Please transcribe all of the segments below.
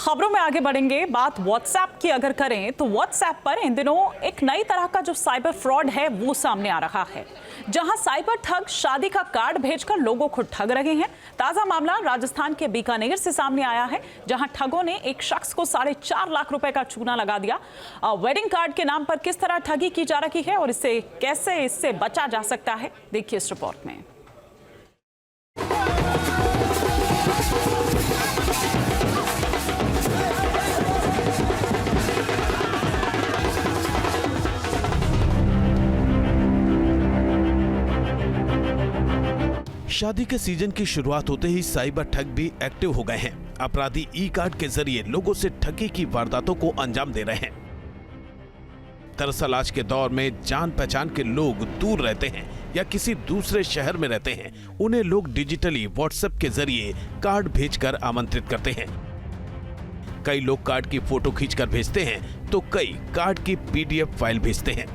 खबरों में आगे बढ़ेंगे। बात व्हाट्सएप की अगर करें तो व्हाट्सएप पर इन दिनों एक नई तरह का जो साइबर फ्रॉड है वो सामने आ रहा है, जहां साइबर ठग शादी का कार्ड भेजकर लोगों को ठग रहे हैं। ताजा मामला राजस्थान के बीकानेर से सामने आया है, जहां ठगों ने एक शख्स को 4.5 लाख रुपए का चूना लगा दिया। वेडिंग कार्ड के नाम पर किस तरह ठगी की जा रही है और इससे बचा जा सकता है, देखिए इस रिपोर्ट में। शादी के सीजन की शुरुआत होते ही साइबर ठग भी एक्टिव हो गए हैं। अपराधी ई कार्ड के जरिए लोगों से ठगी की वारदातों को अंजाम दे रहे हैं। दरअसल आज के दौर में जान पहचान के लोग दूर रहते हैं या किसी दूसरे शहर में रहते हैं, उन्हें लोग डिजिटली व्हाट्सएप के जरिए कार्ड भेजकर आमंत्रित करते हैं। कई लोग कार्ड की फोटो खींचकर भेजते हैं तो कई कार्ड की पीडीएफ फाइल भेजते हैं।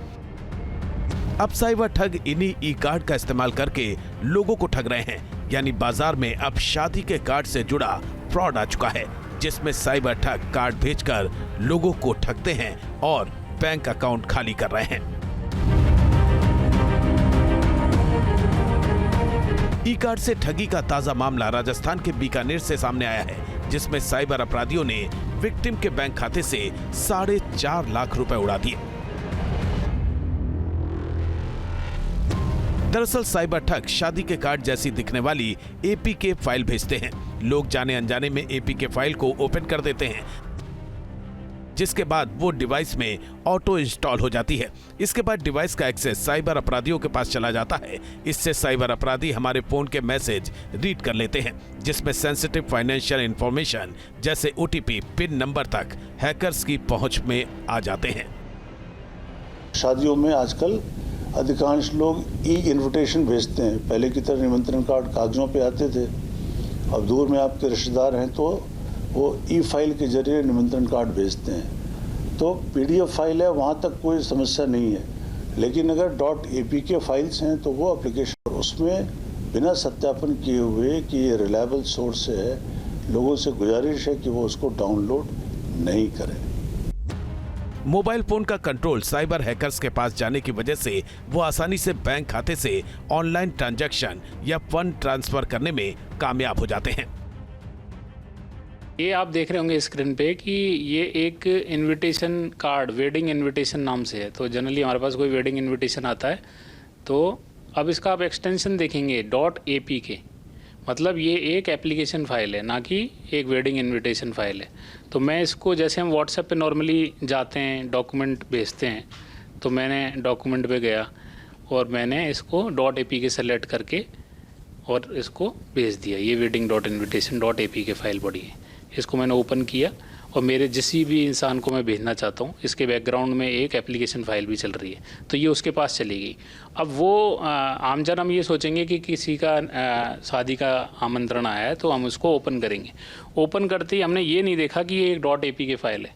अब साइबर ठग इन्हीं ई कार्ड का इस्तेमाल करके लोगों को ठग रहे हैं। यानी बाजार में अब शादी के कार्ड से जुड़ा फ्रॉड आ चुका है, जिसमें साइबर ठग कार्ड भेजकर लोगों को ठगते हैं और बैंक अकाउंट खाली कर रहे हैं। ई कार्ड से ठगी का ताजा मामला राजस्थान के बीकानेर से सामने आया है, जिसमें साइबर अपराधियों ने विक्टिम के बैंक खाते से 4.5 लाख रुपए उड़ा दिए। दरअसल साइबर ठग शादी के कार्ड जैसी दिखने वाली एपीके फाइल भेजते हैं। लोग जाने अनजाने में एपीके फाइल को ओपन कर देते हैं, जिसके बाद वो डिवाइस में ऑटो इंस्टॉल हो जाती है। इसके बाद डिवाइस का एक्सेस साइबर अपराधियों के पास चला जाता है। इससे साइबर अपराधी हमारे फोन के मैसेज रीड कर लेते हैं, जिसमें सेंसिटिव फाइनेंशियल इंफॉर्मेशन जैसे ओटीपी, पिन नंबर तक हैकर्स की पहुंच में आ जाते हैं। शादियों में आजकल अधिकांश लोग ई इन्विटेशन भेजते हैं। पहले की तरह निमंत्रण कार्ड कागजों पे आते थे। अब दूर में आपके रिश्तेदार हैं तो वो ई फाइल के जरिए निमंत्रण कार्ड भेजते हैं। तो पीडीएफ फाइल है, वहाँ तक कोई समस्या नहीं है। लेकिन अगर .apk फाइल्स हैं तो वो एप्लीकेशन, उसमें बिना सत्यापन किए हुए कि ये रिलायबल सोर्स है, लोगों से गुजारिश है कि वो उसको डाउनलोड नहीं करें। मोबाइल फोन का कंट्रोल साइबर हैकर्स के पास जाने की वजह से वो आसानी से बैंक खाते से ऑनलाइन ट्रांजैक्शन या फंड ट्रांसफर करने में कामयाब हो जाते हैं। ये आप देख रहे होंगे स्क्रीन पे कि ये एक इनविटेशन कार्ड वेडिंग इनविटेशन नाम से है। तो जनरली हमारे पास कोई वेडिंग इनविटेशन आता है तो अब इसका आप एक्सटेंशन देखेंगे .apk, मतलब ये एक एप्लीकेशन फाइल है, ना कि एक वेडिंग इनविटेशन फाइल है। तो मैं इसको, जैसे हम व्हाट्सएप पे नॉर्मली जाते हैं डॉक्यूमेंट भेजते हैं, तो मैंने डॉक्यूमेंट पे गया और मैंने इसको .apk सेलेक्ट करके और इसको भेज दिया। ये वेडिंग .invitation.apk फाइल पड़ी है। इसको मैंने ओपन किया और मेरे जिसी भी इंसान को मैं भेजना चाहता हूँ, इसके बैकग्राउंड में एक एप्लीकेशन फाइल भी चल रही है, तो ये उसके पास चली गई। अब वो आमजन हम ये सोचेंगे कि किसी का शादी का आमंत्रण आया है तो हम उसको ओपन करेंगे। ओपन करते ही हमने ये नहीं देखा कि ये एक .apk फाइल है,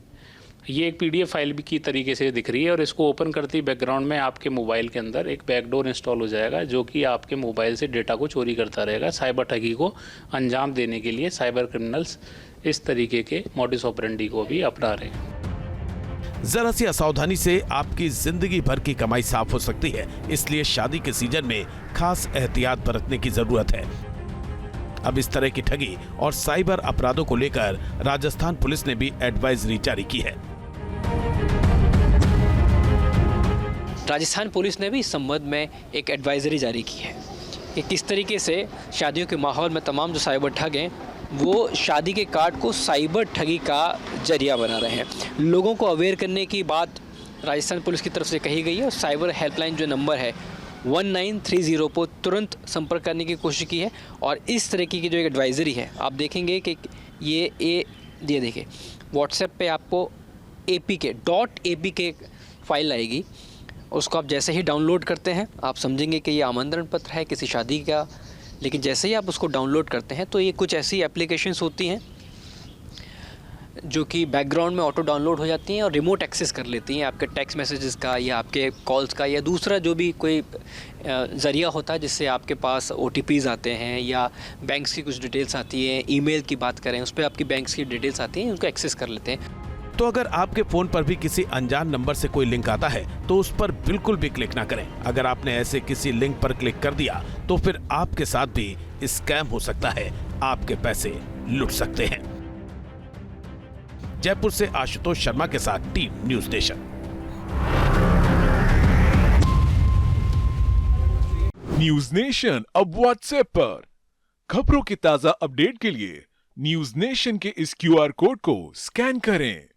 ये एक पीडीएफ फाइल भी की तरीके से दिख रही है। और इसको ओपन करते ही बैकग्राउंड में आपके मोबाइल के अंदर एक बैकडोर इंस्टॉल हो जाएगा, जो कि आपके मोबाइल से डेटा को चोरी करता रहेगा। साइबर ठगी को अंजाम देने के लिए साइबर क्रिमिनल्स इस तरीके के मॉडस ऑपरेंडी को भी अपना रहे हैं। जरा सी असावधानी से आपकी जिंदगी भर की कमाई साफ हो सकती है, इसलिए शादी के सीजन में खास एहतियात बरतने की जरूरत है। अब इस तरह की ठगी और साइबर अपराधों को लेकर राजस्थान पुलिस ने भी एडवाइजरी जारी की है। राजस्थान पुलिस ने भी इस संबंध में एक एडवाइजरी जारी की है कि किस तरीके से शादियों के माहौल में तमाम जो साइबर ठग हैं वो शादी के कार्ड को साइबर ठगी का जरिया बना रहे हैं। लोगों को अवेयर करने की बात राजस्थान पुलिस की तरफ से कही गई है और साइबर हेल्पलाइन जो नंबर है 1930 पर तुरंत संपर्क करने की कोशिश की है। और इस तरीके की जो एक एडवाइजरी है, आप देखेंगे कि ये देखिए व्हाट्सएप पे आपको .apk फाइल आएगी। उसको आप जैसे ही डाउनलोड करते हैं आप समझेंगे कि ये आमंत्रण पत्र है किसी शादी का। लेकिन जैसे ही आप उसको डाउनलोड करते हैं तो ये कुछ ऐसी एप्लीकेशंस होती हैं जो कि बैकग्राउंड में ऑटो डाउनलोड हो जाती हैं और रिमोट एक्सेस कर लेती हैं आपके टेक्स्ट मैसेजेस का या आपके कॉल्स का या दूसरा जो भी कोई ज़रिया होता है जिससे आपके पास OTPs आते हैं या बैंक्स की कुछ डिटेल्स आती हैं, ईमेल की बात करें उस पर आपकी बैंक्स की डिटेल्स आती हैं, उनको एक्सेस कर लेते हैं। तो अगर आपके फोन पर भी किसी अनजान नंबर से कोई लिंक आता है तो उस पर बिल्कुल भी क्लिक ना करें। अगर आपने ऐसे किसी लिंक पर क्लिक कर दिया तो फिर आपके साथ भी स्कैम हो सकता है, आपके पैसे लुट सकते हैं। जयपुर से आशुतोष शर्मा के साथ team news nation. News nation अब व्हाट्सएप पर खबरों की ताजा अपडेट के लिए न्यूज नेशन के इस QR कोड को स्कैन करें।